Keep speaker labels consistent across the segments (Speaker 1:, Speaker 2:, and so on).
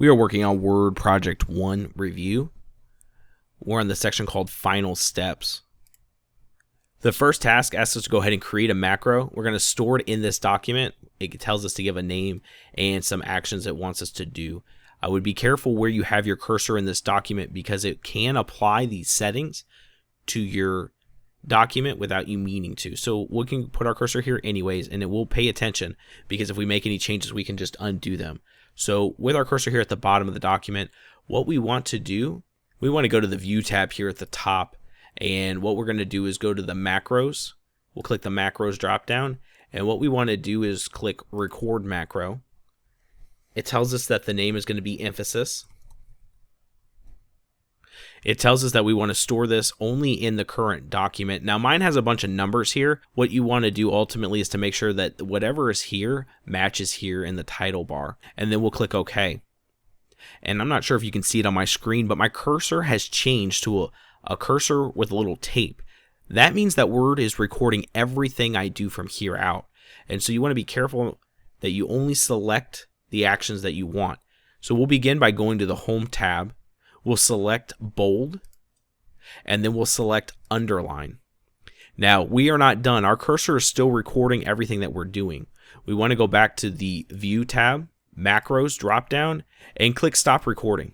Speaker 1: We are working on Word Project 1 review. We're in the section called Final Steps. The first task asks us to go ahead and create a macro. We're going to store it in this document. It tells us to give a name and some actions it wants us to do. I would be careful where you have your cursor in this document because it can apply these settings to your document without you meaning to. So we can put our cursor here anyways, and it will pay attention because if we make any changes, we can just undo them. So with our cursor here at the bottom of the document, what we want to do, we want to go to the View tab here at the top, and what we're going to do is go to the macros. We'll click the macros drop down, and what we want to do is click Record Macro. It tells us that the name is going to be emphasis. It tells us that we want to store this only in the current document. Now mine has a bunch of numbers here. What you want to do ultimately is to make sure that whatever is here matches here in the title bar. And then we'll click OK. And I'm not sure if you can see it on my screen, but my cursor has changed to a cursor with a little tape. That means that Word is recording everything I do from here out. And so you want to be careful that you only select the actions that you want. So we'll begin by going to the Home tab. We'll select bold, and then we'll select underline. Now, we are not done. Our cursor is still recording everything that we're doing. We want to go back to the View tab, Macros drop down, and click Stop Recording.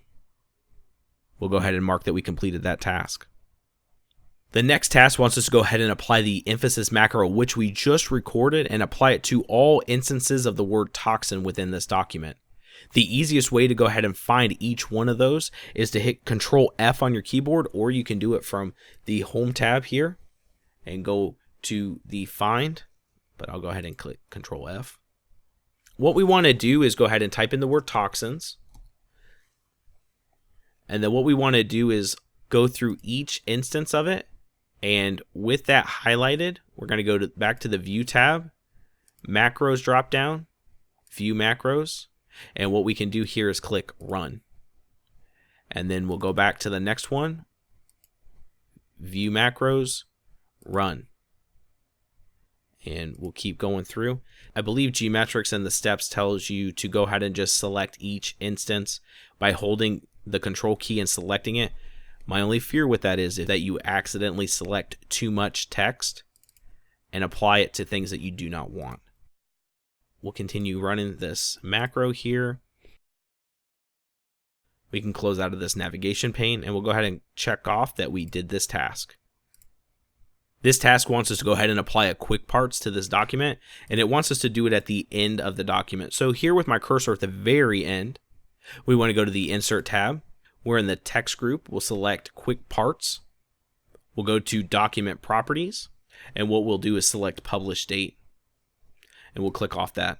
Speaker 1: We'll go ahead and mark that we completed that task. The next task wants us to go ahead and apply the emphasis macro, which we just recorded, and apply it to all instances of the word toxin within this document. The easiest way to go ahead and find each one of those is to hit Control F on your keyboard, or you can do it from the Home tab here and go to the Find, but I'll go ahead and click Control F. What we want to do is go ahead and type in the word toxins, and then what we want to do is go through each instance of it, and with that highlighted, we're going to go back to the View tab, Macros drop down, View Macros. And what we can do here is click Run. And then we'll go back to the next one. View Macros, Run. And we'll keep going through. I believe GMetrix in the steps tells you to go ahead and just select each instance by holding the Control key and selecting it. My only fear with that is that you accidentally select too much text and apply it to things that you do not want. We'll continue running this macro here. We can close out of this navigation pane, and we'll go ahead and check off that we did this task. This task wants us to go ahead and apply a quick parts to this document, and it wants us to do it at the end of the document. So here with my cursor at the very end, we want to go to the Insert tab. We're in the text group. We'll select Quick Parts. We'll go to Document Properties, and what we'll do is select Publish Date. And we'll click off that.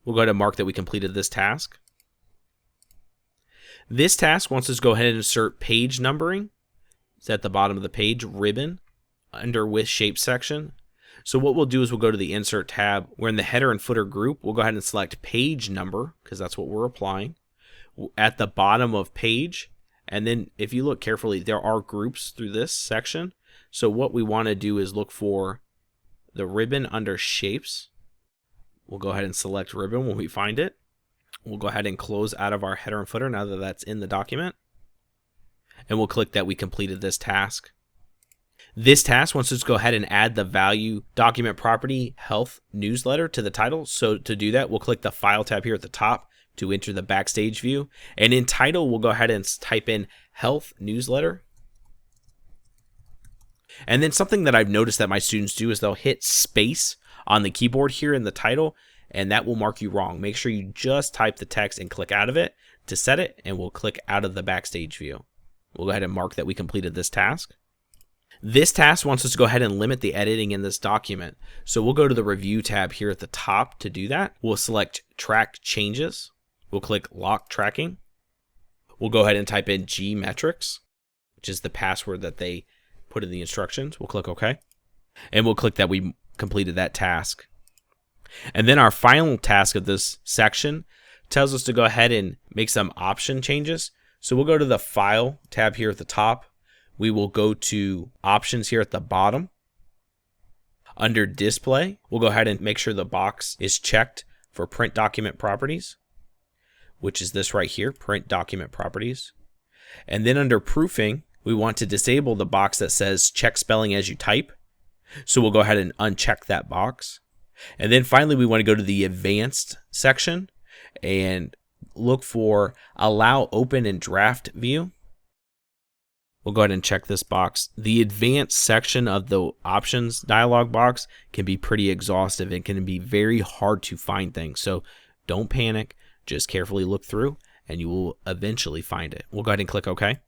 Speaker 1: We'll go ahead and mark that we completed this task. This task wants us to go ahead and insert page numbering. It's at the bottom of the page, ribbon, under with shape section. So what we'll do is we'll go to the Insert tab. We're in the header and footer group. We'll go ahead and select page number because that's what we're applying. At the bottom of page, and then if you look carefully, there are groups through this section. So what we want to do is look for the ribbon under shapes. We'll go ahead and select ribbon when we find it. We'll go ahead and close out of our header and footer now that that's in the document. And we'll click that we completed this task. This task wants us to go ahead and add the value document property health newsletter to the title. So to do that, we'll click the File tab here at the top to enter the Backstage view. And in title, we'll go ahead and type in health newsletter. And then something that I've noticed that my students do is they'll hit space on the keyboard here in the title, and that will mark you wrong. Make sure you just type the text and click out of it to set it, and we'll click out of the Backstage view. We'll go ahead and mark that we completed this task. This task wants us to go ahead and limit the editing in this document. So we'll go to the Review tab here at the top to do that. We'll select Track Changes. We'll click Lock Tracking. We'll go ahead and type in GMetrix, which is the password that they put in the instructions. We'll click OK. And we'll click that we completed that task. And then our final task of this section tells us to go ahead and make some option changes. So we'll go to the File tab here at the top. We will go to Options here at the bottom. Under Display, we'll go ahead and make sure the box is checked for Print Document Properties. which is this right here, print document properties. And then under proofing, we want to disable the box that says check spelling as you type. So we'll go ahead and uncheck that box. And then finally, we want to go to the advanced section and look for allow open and draft view. We'll go ahead and check this box. The advanced section of the options dialog box can be pretty exhaustive and can be very hard to find things. So don't panic, just carefully look through and you will eventually find it. We'll go ahead and click OK.